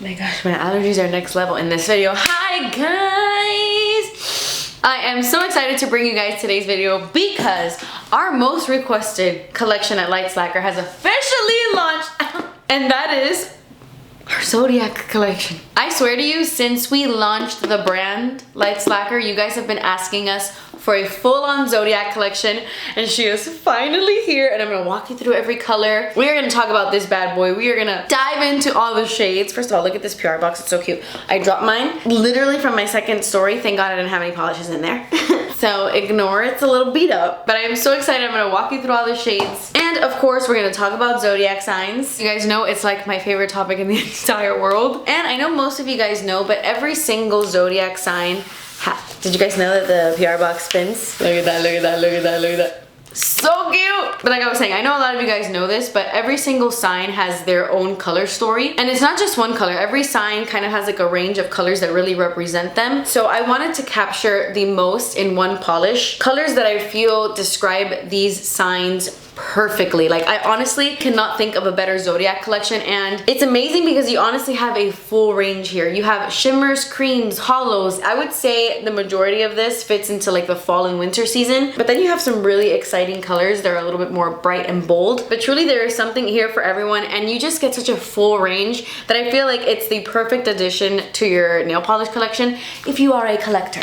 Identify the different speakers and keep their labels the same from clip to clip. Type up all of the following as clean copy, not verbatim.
Speaker 1: My gosh, my allergies are next level in this video. Hi guys! I am so excited to bring you guys today's video because our most requested collection at Lights Lacquer has officially launched, and that is our Zodiac collection. I swear to you, since we launched the brand Lights Lacquer, you guys have been asking us for a full-on Zodiac collection, and she is finally here, and I'm gonna walk you through every color. We are gonna talk about this bad boy. We are gonna dive into all the shades. First of all, look at this PR box, it's so cute. I dropped mine literally from my second story. Thank God I didn't have any polishes in there. So ignore, it's a little beat up, but I am so excited. I'm gonna walk you through all the shades. And of course, we're gonna talk about Zodiac signs. You guys know it's like my favorite topic in the entire world. And I know most of you guys know, but every single Zodiac sign did you guys know that the PR box spins? Look at that, look at that, look at that, look at that. So cute! But like I was saying, I know a lot of you guys know this, but every single sign has their own color story. And it's not just one color. Every sign kind of has like a range of colors that really represent them. So I wanted to capture the most in one polish. Colors that I feel describe these signs perfectly. Like, I honestly cannot think of a better Zodiac collection, and it's amazing because you honestly have a full range here. You have shimmers, creams, hollows. I would say the majority of this fits into like the fall and winter season, but then you have some really exciting colors that are a little bit more bright and bold. But truly there is something here for everyone, and you just get such a full range that I feel like it's the perfect addition to your nail polish collection if you are a collector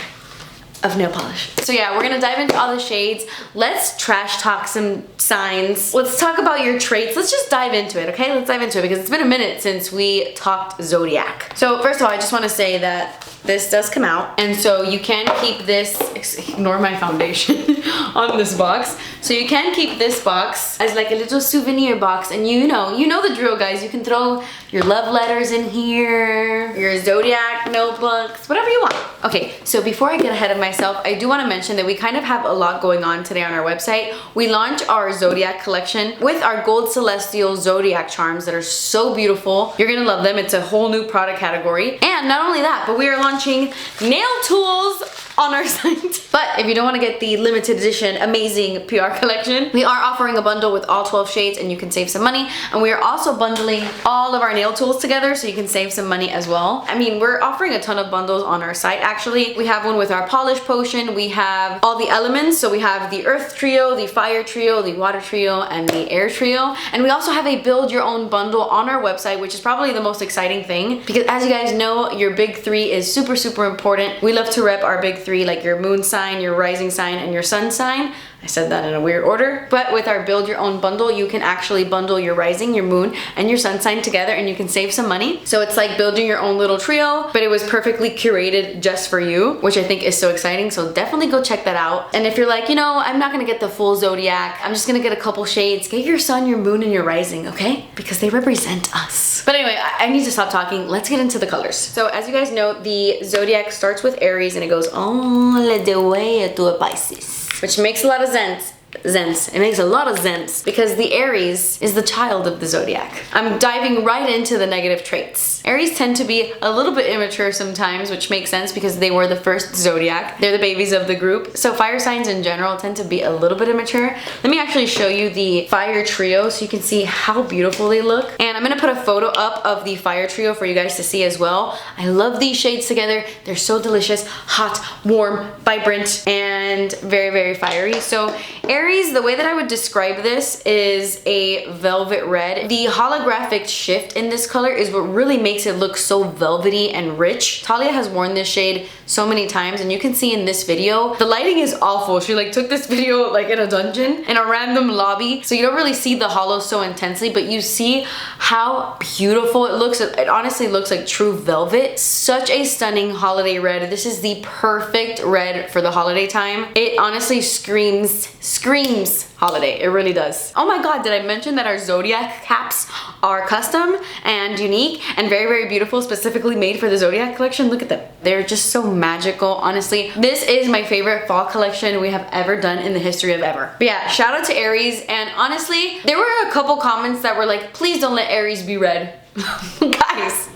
Speaker 1: of nail polish. So yeah, we're gonna dive into all the shades. Let's trash talk some signs. Let's talk about your traits. Let's just dive into it, okay? Let's dive into it because it's been a minute since we talked Zodiac. So first of all, I just wanna say that this does come out, and so you can keep this, ignore my foundation, on this box. So you can keep this box as like a little souvenir box, and you know the drill, guys. You can throw your love letters in here, your Zodiac notebooks, whatever you want. Okay, so before I get ahead of myself, I do want to mention that we kind of have a lot going on today on our website. We launched our Zodiac collection with our Gold Celestial Zodiac charms that are so beautiful. You're gonna love them. It's a whole new product category. And not only that, but we are launching nail tools on our site. But if you don't want to get the limited edition amazing PR collection, we are offering a bundle with all 12 shades and you can save some money. And we are also bundling all of our nail tools together so you can save some money as well. I mean, we're offering a ton of bundles on our site actually. We have one with our polish potion, we have all the elements, so we have the earth trio, the fire trio, the water trio, and the air trio. And we also have a build your own bundle on our website, which is probably the most exciting thing because as you guys know, your big three is super, super important. We love to rep our big three, like your moon sign, your rising sign, and your sun sign. I said that in a weird order, but with our build your own bundle, you can actually bundle your rising, your moon, and your sun sign together and you can save some money. So it's like building your own little trio, but it was perfectly curated just for you, which I think is so exciting. So definitely go check that out. And if you're like, you know, I'm not gonna get the full Zodiac, I'm just gonna get a couple shades, get your sun, your moon, and your rising, okay? Because they represent us. But anyway, I need to stop talking. Let's get into the colors. So as you guys know, the Zodiac starts with Aries and it goes all the way to Pisces, which makes a lot of sense. It makes a lot of sense because the Aries is the child of the Zodiac. I'm diving right into the negative traits. Aries tend to be a little bit immature sometimes, which makes sense because they were the first Zodiac. They're the babies of the group. So fire signs in general tend to be a little bit immature. Let me actually show you the fire trio so you can see how beautiful they look. And I'm gonna put a photo up of the fire trio for you guys to see as well. I love these shades together. They're so delicious, hot, warm, vibrant, and very, very fiery. So Aries, the way that I would describe this is a velvet red. The holographic shift in this color is what really makes it look so velvety and rich. Talia has worn this shade so many times and you can see in this video, the lighting is awful. She like took this video like in a dungeon, in a random lobby. So you don't really see the hollow so intensely, but you see how beautiful it looks. It honestly looks like true velvet. Such a stunning holiday red. This is the perfect red for the holiday time. It honestly screams holiday. It really does. Oh my god, did I mention that our Zodiac caps are custom and unique and very, very beautiful, specifically made for the Zodiac collection? Look at them. They're just so magical. Honestly, this is my favorite fall collection we have ever done in the history of ever. But yeah, shout out to Aries. And honestly, there were a couple comments that were like, please don't let Aries be red. Guys,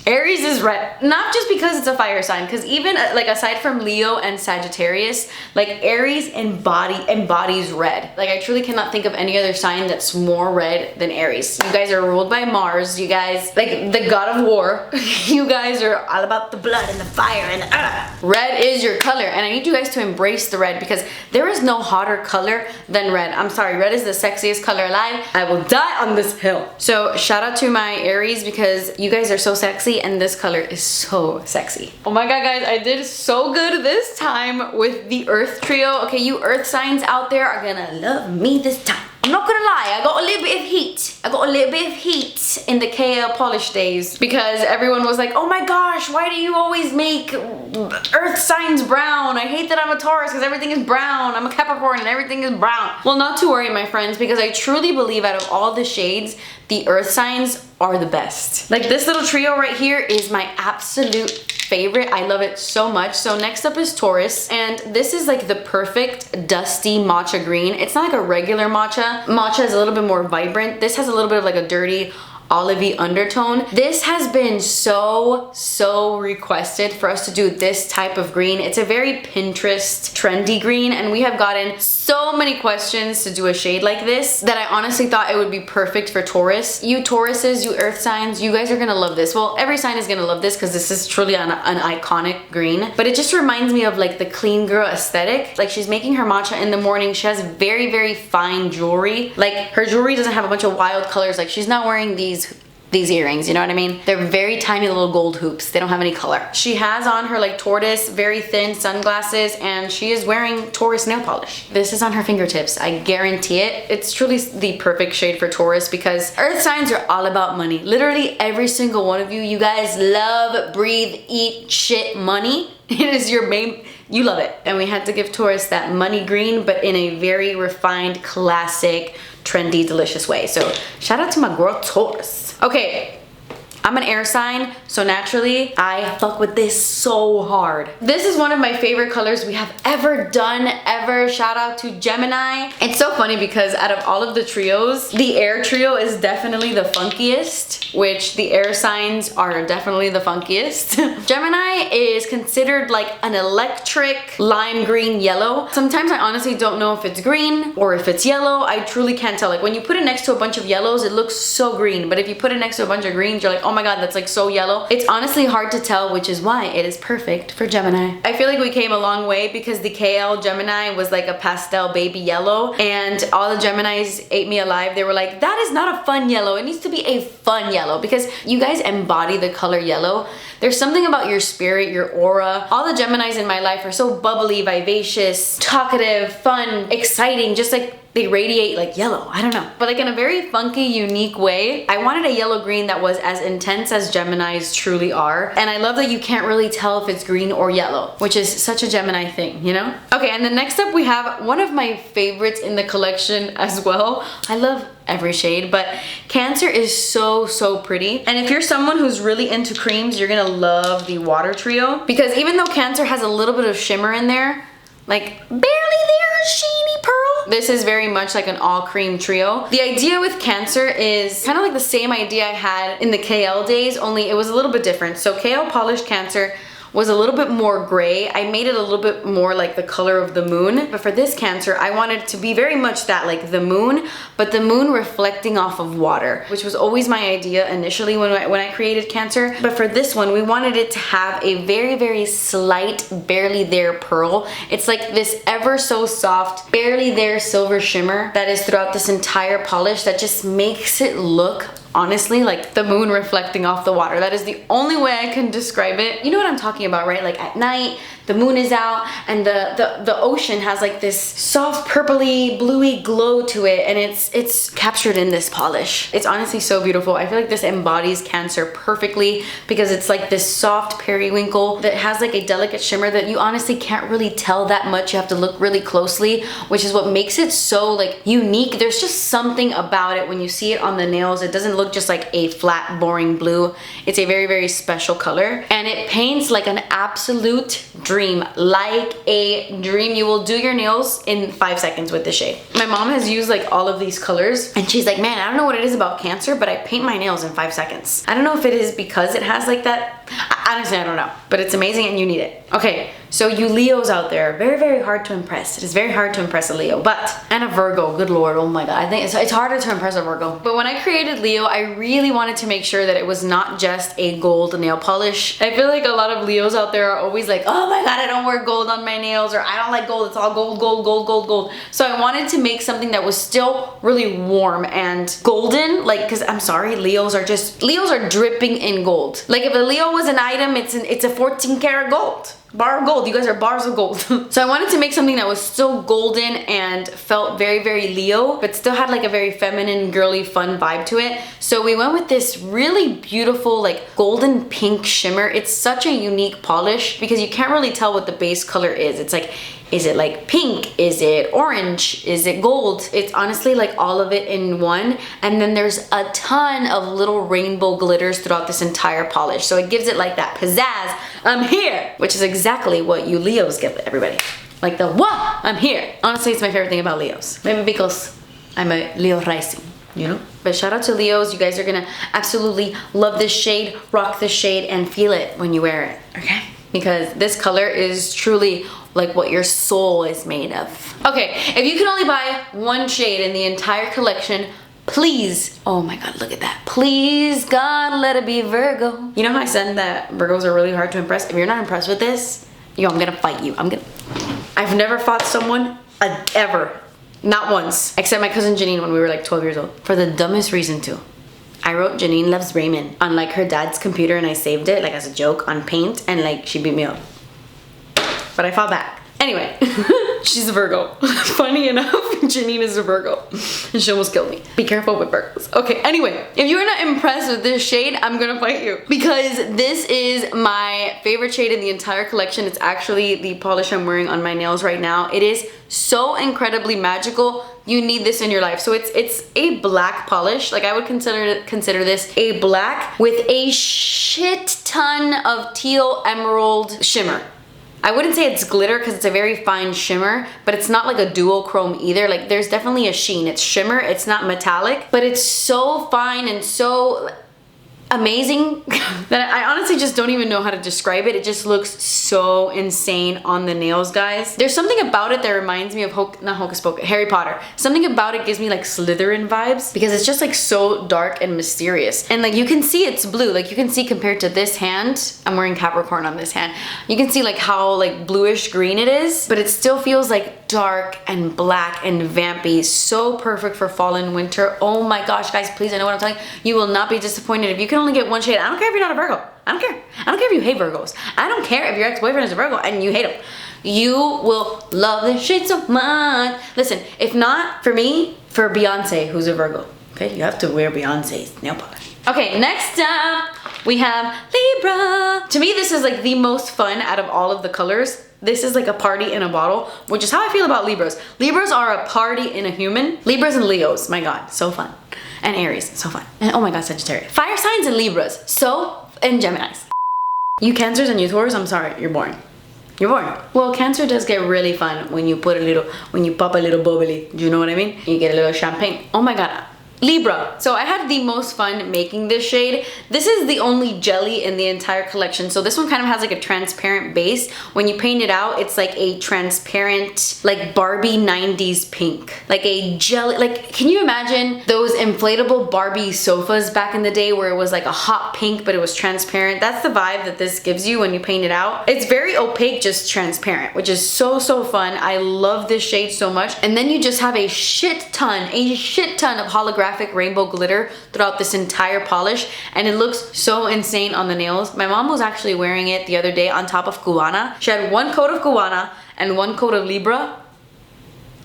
Speaker 1: Aries is red. Not just because it's a fire sign, because even like aside from Leo and Sagittarius, like Aries embodies red. Like I truly cannot think of any other sign that's more red than Aries. You guys are ruled by Mars. You guys, like the god of war. You guys are all about the blood and the fire and red is your color, and I need you guys to embrace the red because there is no hotter color than red. I'm sorry, red is the sexiest color alive. I will die on this hill. So shout out to my Aries because you guys are so sexy and this color is so sexy. Oh my god, guys, I did so good this time with the Earth trio. Okay, you Earth signs out there are gonna love me this time. I'm not gonna lie, I got a little bit of heat. I got a little bit of heat in the KL polish days because everyone was like, oh my gosh, why do you always make Earth signs brown? I hate that I'm a Taurus because everything is brown. I'm a Capricorn and everything is brown. Well, not to worry, my friends, because I truly believe out of all the shades, the Earth signs are the best. Like this little trio right here is my absolute favorite. I love it so much. So next up is Taurus, and this is like the perfect dusty matcha green. It's not like a regular matcha. Matcha is a little bit more vibrant. This has a little bit of like a dirty olivey undertone. This has been so requested for us to do this type of green. It's a very Pinterest trendy green, and we have gotten so many questions to do a shade like this that I honestly thought it would be perfect for Taurus. You Tauruses, you Earth signs, you guys are gonna love this. Well, every sign is gonna love this because this is truly an iconic green, but it just reminds me of like the clean girl aesthetic. Like she's making her matcha in the morning. She has very fine jewelry. Like her jewelry doesn't have a bunch of wild colors. Like she's not wearing these earrings, you know what I mean? They're very tiny little gold hoops. They don't have any color. She has on her like tortoise, very thin sunglasses, and she is wearing Taurus nail polish. This is on her fingertips. I guarantee it. It's truly the perfect shade for Taurus because Earth signs are all about money. Literally every single one of you, you guys love, breathe, eat, shit, money. It is your main, you love it. And we had to give Taurus that money green, but in a very refined, classic, trendy, delicious way. So shout out to my girl Taurus. Okay, I'm an air sign, so naturally I fuck with this so hard. This is one of my favorite colors we have ever done, ever. Shout out to Gemini. It's so funny because out of all of the trios, the air trio is definitely the funkiest, which the air signs are definitely the funkiest. Gemini is considered like an electric lime green yellow. Sometimes I honestly don't know if it's green or if it's yellow. I truly can't tell. Like when you put it next to a bunch of yellows, it looks so green, but if you put it next to a bunch of greens, you're like, oh my god, that's like so yellow. It's honestly hard to tell, which is why it is perfect for Gemini. I feel like we came a long way because the KL Gemini was like a pastel baby yellow, and all the Geminis ate me alive. They were like, that is not a fun yellow. It needs to be a fun yellow because you guys embody the color yellow. There's something about your spirit, your aura. All the Geminis in my life are so bubbly, vivacious, talkative, fun, exciting, just like they radiate like yellow. I don't know. But like in a very funky, unique way, I wanted a yellow green that was as intense as Geminis truly are. And I love that you can't really tell if it's green or yellow, which is such a Gemini thing, you know? Okay, and then next up we have one of my favorites in the collection as well. I love every shade, but Cancer is so pretty. And if you're someone who's really into creams, you're gonna love the water trio because even though Cancer has a little bit of shimmer in there, like barely there, sheeny pearl, this is very much like an all cream trio. The idea with Cancer is kind of like the same idea I had in the KL days, only it was a little bit different. So KL polished Cancer was a little bit more gray. I made it a little bit more like the color of the moon. But for this Cancer, I wanted it to be very much that, like the moon, but the moon reflecting off of water, which was always my idea initially when I created Cancer. But for this one, we wanted it to have a very slight, barely there pearl. It's like this ever so soft, barely there silver shimmer that is throughout this entire polish that just makes it look honestly like the moon reflecting off the water. That is the only way I can describe it. You know what I'm talking about, right? Like at night, the moon is out and the ocean has like this soft purpley bluey glow to it, and it's captured in this polish. It's honestly so beautiful. I feel like this embodies Cancer perfectly because it's like this soft periwinkle that has like a delicate shimmer that you honestly can't really tell that much. You have to look really closely, which is what makes it so like unique. There's just something about it when you see it on the nails. It doesn't look look just like a flat, boring blue. It's a very, very special color. And it paints like an absolute dream. Like a dream. You will do your nails in 5 seconds with this shade. My mom has used like all of these colors. And she's like, man, I don't know what it is about Cancer, but I paint my nails in 5 seconds. I don't know if it is because it has like that. Honestly, I don't know. But it's amazing and you need it. Okay, so you Leos out there, very, very hard to impress. It is very hard to impress a Leo, and a Virgo, good Lord, oh my God. I think it's harder to impress a Virgo. But when I created Leo, I really wanted to make sure that it was not just a gold nail polish. I feel like a lot of Leos out there are always like, oh my God, I don't wear gold on my nails, or I don't like gold, it's all gold, gold, gold, gold, gold. So I wanted to make something that was still really warm and golden, like, cause I'm sorry, Leos are dripping in gold. Like if a Leo was an item, it's a 14 karat gold. Bar of gold. You guys are bars of gold. So I wanted to make something that was still golden and felt very, very Leo, but still had like a very feminine, girly, fun vibe to it. So we went with this really beautiful, like golden pink shimmer. It's such a unique polish because you can't really tell what the base color is. It's like, is it like pink? Is it orange? Is it gold? It's honestly like all of it in one. And then there's a ton of little rainbow glitters throughout this entire polish. So it gives it like that pizzazz, I'm here, which is exactly what you Leos give everybody. Like the, whoa, I'm here. Honestly, it's my favorite thing about Leos. Maybe because I'm a Leo rising, you know? But shout out to Leos. You guys are gonna absolutely love this shade, rock this shade, and feel it when you wear it, okay? Because this color is truly like what your soul is made of. Okay, if you can only buy one shade in the entire collection, please, oh my God, look at that. Please, God, let it be Virgo. You know how I said that Virgos are really hard to impress? If you're not impressed with this, yo, I'm gonna fight you. I've never fought someone ever. Not once. Except my cousin Janine when we were like 12 years old. For the dumbest reason too. I wrote Janine loves Raymond on like her dad's computer and I saved it like as a joke on Paint and like she beat me up. But I fought back. Anyway, she's a Virgo. Funny enough, Janine is a Virgo. And she almost killed me. Be careful with Virgos. Okay, anyway, if you're not impressed with this shade, I'm gonna fight you. Because this is my favorite shade in the entire collection. It's actually the polish I'm wearing on my nails right now. It is so incredibly magical. You need this in your life. So it's a black polish. Like I would consider this a black with a shit ton of teal emerald shimmer. I wouldn't say it's glitter because it's a very fine shimmer, but it's not like a duochrome either. Like there's definitely a sheen. It's shimmer, it's not metallic, but it's so fine and so amazing that I honestly just don't even know how to describe it. It just looks so insane on the nails, guys. There's something about it that reminds me of Harry Potter. Something about it gives me like Slytherin vibes because it's just like so dark and mysterious. And like you can see it's blue. Like you can see compared to this hand, I'm wearing Capricorn on this hand. You can see like how like bluish green it is, but it still feels like dark and black and vampy. So perfect for fall and winter. Oh my gosh, guys, please, I know what I'm telling you. You will not be disappointed if you can only get one shade. I don't care if you're not a Virgo. I don't care. I don't care if you hate Virgos. I don't care if your ex-boyfriend is a Virgo and you hate him. You will love this shade so much. Listen, if not for me, for Beyonce, who's a Virgo. Okay, you have to wear Beyonce's nail polish. Okay, next up we have Libra. To me, this is like the most fun out of all of the colors. This is like a party in a bottle, which is how I feel about Libras. Libras are a party in a human. Libras and Leos, my God, so fun. And Aries, so fun. And oh my God, Sagittarius. Fire signs and Libras, and Geminis. You Cancers and you Taurus, I'm sorry, you're boring. You're boring. Well, Cancer does get really fun when you pop a little bubbly. Do you know what I mean? You get a little champagne. Oh my God. Libra. So I had the most fun making this shade. This is the only jelly in the entire collection. So this one kind of has like a transparent base. When you paint it out, it's like a transparent, like Barbie 90s pink. Like a jelly, like can you imagine those inflatable Barbie sofas back in the day where it was like a hot pink, but it was transparent? That's the vibe that this gives you when you paint it out. It's very opaque, just transparent, which is so fun. I love this shade so much. And then you just have a shit ton of holographic rainbow glitter throughout this entire polish, and it looks so insane on the nails. My mom was actually wearing it the other day on top of Cubana. She had one coat of Cubana and one coat of Libra.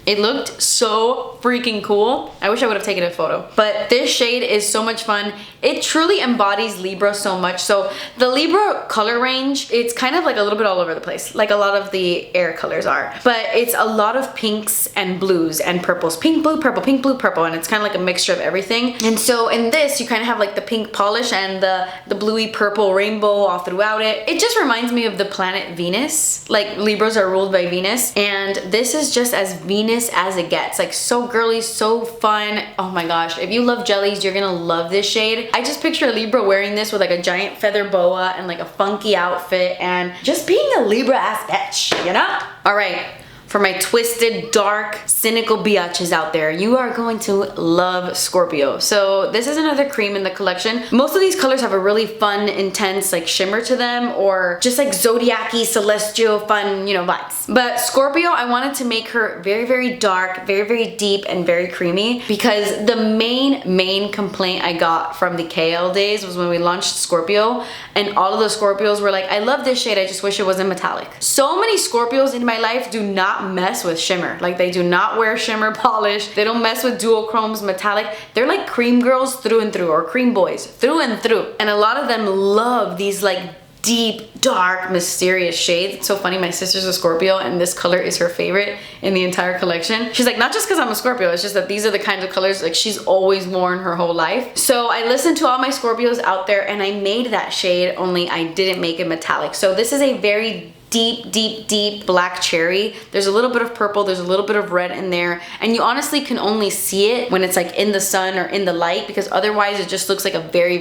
Speaker 1: It looked so freaking cool. I wish I would have taken a photo. But this shade is so much fun. It truly embodies Libra so much. So the Libra color range, it's kind of like a little bit all over the place, like a lot of the air colors are. But it's a lot of pinks and blues and purples. Pink, blue, purple. And it's kind of like a mixture of everything. And so in this, you kind of have like the pink polish and the bluey purple rainbow all throughout it. It just reminds me of the planet Venus. Like Libras are ruled by Venus. And this is just as Venus as it gets. Like so girly, so fun. Oh my gosh. If you love jellies, you're gonna love this shade. I just picture a Libra wearing this with like a giant feather boa and like a funky outfit and just being a Libra ass bitch, you know? All right. For my twisted, dark, cynical biatches out there, you are going to love Scorpio. So this is another cream in the collection. Most of these colors have a really fun, intense like shimmer to them, or just like zodiac-y, celestial, fun, you know, vibes. But Scorpio, I wanted to make her very, very dark, very, very deep, and very creamy, because the main complaint I got from the KL days was when we launched Scorpio, and all of the Scorpios were like, I love this shade, I just wish it wasn't metallic. So many Scorpios in my life do not mess with shimmer. Like they do not wear shimmer polish. They don't mess with duochromes, metallic. They're like cream girls through and through, or cream boys through and through. And a lot of them love these like deep, dark, mysterious shades. It's so funny, my sister's a Scorpio and this color is her favorite in the entire collection. She's like, not just because I'm a Scorpio, it's just that these are the kinds of colors like she's always worn her whole life. So I listened to all my Scorpios out there and I made that shade, only I didn't make it metallic. So this is a very deep black cherry. There's a little bit of purple, there's a little bit of red in there, and you honestly can only see it when it's like in the sun or in the light, because otherwise it just looks like a very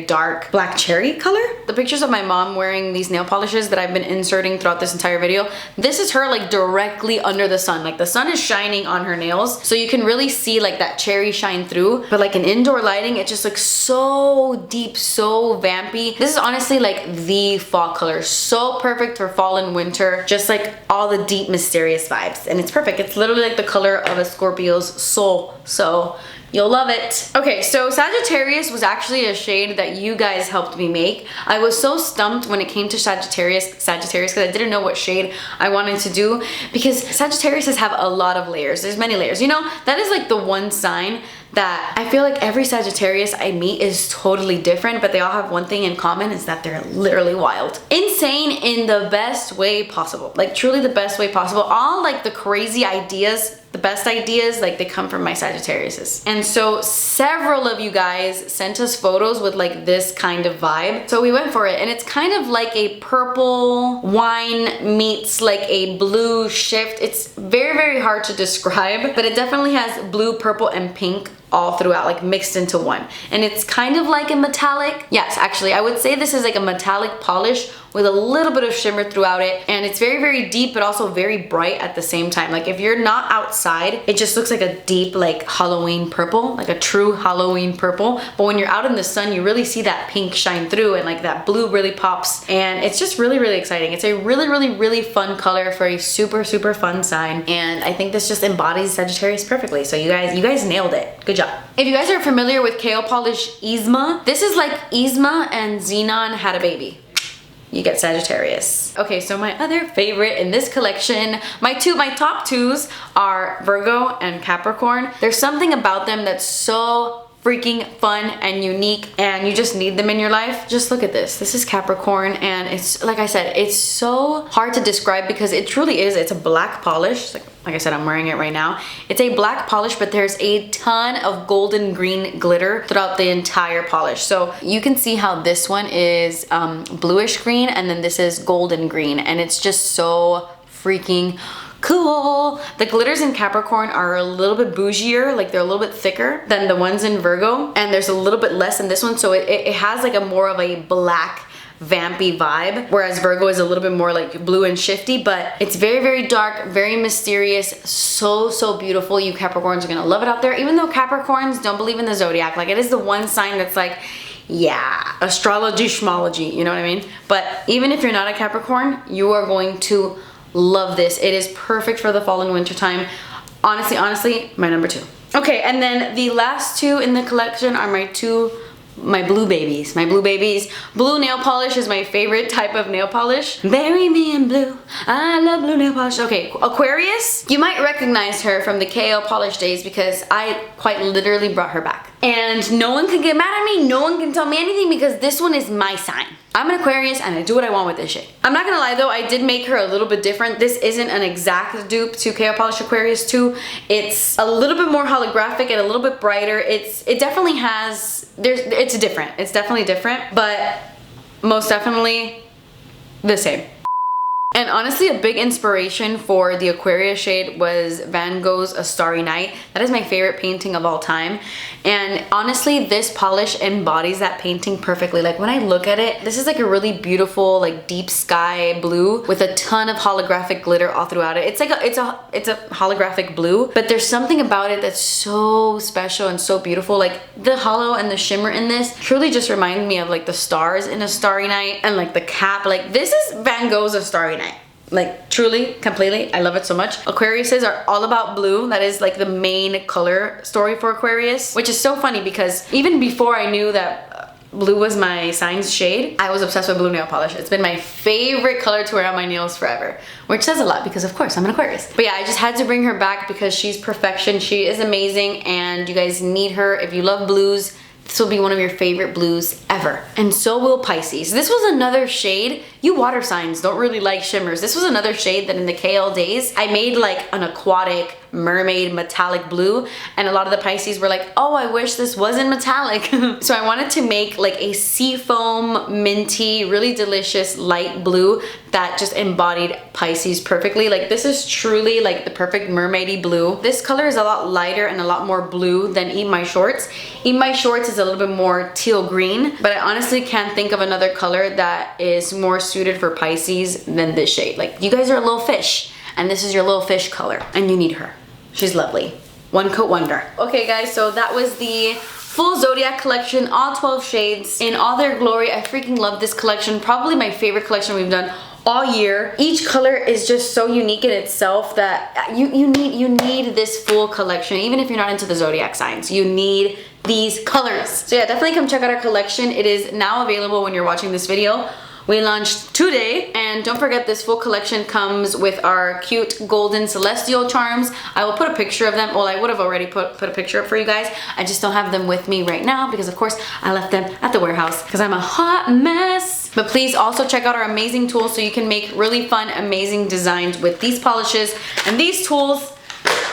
Speaker 1: dark black cherry color. The pictures of my mom wearing these nail polishes that I've been inserting throughout this entire video, this is her like directly under the sun. Like the sun is shining on her nails, so you can really see like that cherry shine through. But like in indoor lighting, it just looks so deep, so vampy. This is honestly like the fall color. So perfect for fall and winter, just like all the deep mysterious vibes, and it's perfect. It's literally like the color of a Scorpio's soul, so you'll love it. Okay, so Sagittarius was actually a shade that you guys helped me make. I was so stumped when it came to Sagittarius because I didn't know what shade I wanted to do, because Sagittariuses have a lot of layers. There's many layers, you know? That is like the one sign that I feel like every Sagittarius I meet is totally different, but they all have one thing in common, is that they're literally wild. Insane in the best way possible. Like truly the best way possible. All like the crazy ideas, the best ideas, like they come from my Sagittariuses. And so several of you guys sent us photos with like this kind of vibe. So we went for it, and it's kind of like a purple wine meets like a blue shift. It's very hard to describe, but it definitely has blue, purple, and pink all throughout, like mixed into one. And it's kind of like a metallic. Yes, actually, I would say this is like a metallic polish with a little bit of shimmer throughout it. And it's very deep, but also very bright at the same time. Like if you're not outside, it just looks like a deep, like Halloween purple, like a true Halloween purple. But when you're out in the sun, you really see that pink shine through, and like that blue really pops. And it's just really exciting. It's a really fun color for a super fun sign. And I think this just embodies Sagittarius perfectly. So you guys nailed it. Good job. If you guys are familiar with KO Polish Yzma, this is like Yzma and Xenon had a baby. You get Sagittarius. Okay, so my other favorite in this collection, my top twos are Virgo and Capricorn. There's something about them that's so freaking fun and unique, and you just need them in your life. Just look at this. This is Capricorn, and it's, like I said, it's so hard to describe because it truly is. It's a black polish. Like I said, I'm wearing it right now. It's a black polish, but there's a ton of golden green glitter throughout the entire polish. So you can see how this one is bluish green, and then this is golden green, and it's just so freaking cool. The glitters in Capricorn are a little bit bougier, like they're a little bit thicker than the ones in Virgo, and there's a little bit less in this one, so it has like a more of a black vampy vibe, whereas Virgo is a little bit more like blue and shifty. But it's very dark, very mysterious, so beautiful. You Capricorns are gonna love it out there, even though Capricorns don't believe in the zodiac. Like it is the one sign that's like, yeah, astrology schmology, you know what I mean? But even if you're not a Capricorn, you are going to love this. It is perfect for the fall and winter time. Honestly, my number two. Okay, and then the last two in the collection are my two my blue babies. Blue nail polish is my favorite type of nail polish. Bury me in blue. I love blue nail polish. Okay, Aquarius. You might recognize her from the KO polish days because I quite literally brought her back. And no one can get mad at me. No one can tell me anything because this one is my sign. I'm an Aquarius and I do what I want with this shit. I'm not gonna lie though, I did make her a little bit different. This isn't an exact dupe to KO Polish Aquarius 2. It's a little bit more holographic and a little bit brighter. It definitely has, it's different. It's definitely different, but most definitely the same. And honestly, a big inspiration for the Aquarius shade was Van Gogh's A Starry Night. That is my favorite painting of all time. And honestly, this polish embodies that painting perfectly. Like when I look at it, this is like a really beautiful, like deep sky blue with a ton of holographic glitter all throughout it. It's like it's a holographic blue, but there's something about it that's so special and so beautiful. Like the hollow and the shimmer in this truly just remind me of like the stars in A Starry Night and like the cap. Like this is Van Gogh's A Starry Night. Like truly, completely, I love it so much. Aquariuses are all about blue. That is like the main color story for Aquarius, which is so funny because even before I knew that blue was my sign's shade, I was obsessed with blue nail polish. It's been my favorite color to wear on my nails forever, which says a lot because of course I'm an Aquarius. But yeah, I just had to bring her back because she's perfection. She is amazing and you guys need her. If you love blues, this will be one of your favorite blues ever. And so will Pisces. This was another shade. You water signs don't really like shimmers. This was another shade that in the KL days, I made like an aquatic mermaid metallic blue. And a lot of the Pisces were like, oh, I wish this wasn't metallic. So I wanted to make like a seafoam, minty, really delicious light blue that just embodied Pisces perfectly. Like this is truly like the perfect mermaidy blue. This color is a lot lighter and a lot more blue than Eat My Shorts. Eat My Shorts is a little bit more teal green, but I honestly can't think of another color that is more suited for Pisces than this shade. Like you guys are a little fish and this is your little fish color and you need her. She's lovely. One coat wonder. Okay guys, so that was the full Zodiac collection, all 12 shades in all their glory. I freaking love this collection. Probably my favorite collection we've done all year. Each color is just so unique in itself that you need this full collection. Even if you're not into the Zodiac signs, you need these colors. So yeah, definitely come check out our collection. It is now available when you're watching this video. We launched today, and don't forget this full collection comes with our cute golden celestial charms. I will put a picture of them. Well, I would have already put a picture up for you guys. I just don't have them with me right now because of course I left them at the warehouse because I'm a hot mess. But please also check out our amazing tools so you can make really fun, amazing designs with these polishes and these tools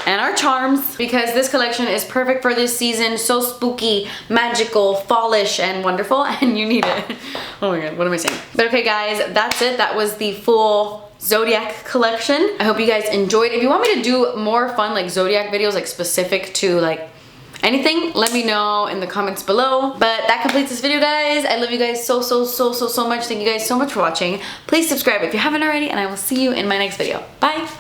Speaker 1: and our charms, because this collection is perfect for this season. So spooky, magical, fallish, and wonderful, and you need it. Oh my god, what am I saying? But okay guys, that's it. That was the full Zodiac collection. I hope you guys enjoyed. If you want me to do more fun like Zodiac videos, like specific to like anything, let me know in the comments below. But that completes this video, guys. I love you guys so much. Thank you guys so much for watching. Please subscribe if you haven't already, and I will see you in my next video. Bye.